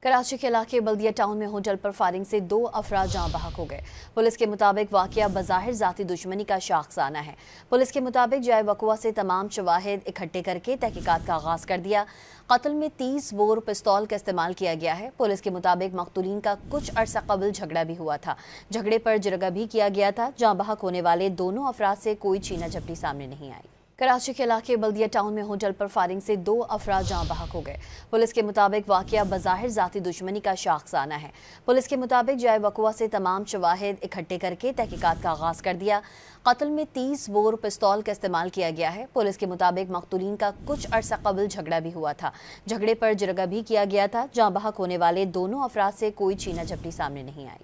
कराची के इलाके बल्दिया टाउन में होटल पर फायरिंग से 2 अफराद जाँ बहक हो गए। पुलिस के मुताबिक वाकया बज़ाहिर ज़ाती दुश्मनी का शाखसाना है। पुलिस के मुताबिक जाए वक़ुआ से तमाम शवाहिद इकट्ठे करके तहकीकात का आगाज़ कर दिया। कत्ल में 30 बोर पिस्तौल का इस्तेमाल किया गया है। पुलिस के मुताबिक मकतूलीन का कुछ अरसा कबल झगड़ा भी हुआ था। झगड़े पर जिरगा भी किया गया था। जाँ बहक होने वाले दोनों अफराद से कोई छीना झपटी सामने नहीं आई। कराची के इलाके बल्दिया टाउन में होटल पर फायरिंग से 2 अफराद जाँ बहक हो गए। पुलिस के मुताबिक वाकया बज़ाहिर ज़ाती दुश्मनी का शाखसाना है। पुलिस के मुताबिक जाए वक़ुआ से तमाम शवाहिद इकट्ठे करके तहकीकात का आगाज़ कर दिया। कत्ल में 30 बोर पिस्तौल का इस्तेमाल किया गया है। पुलिस के मुताबिक मकतूलीन का कुछ अरसा कबल झगड़ा भी हुआ था। झगड़े पर जिरगा भी किया गया था। जाँ बहक होने वाले दोनों अफराद से कोई छीना झपटी सामने नहीं आई।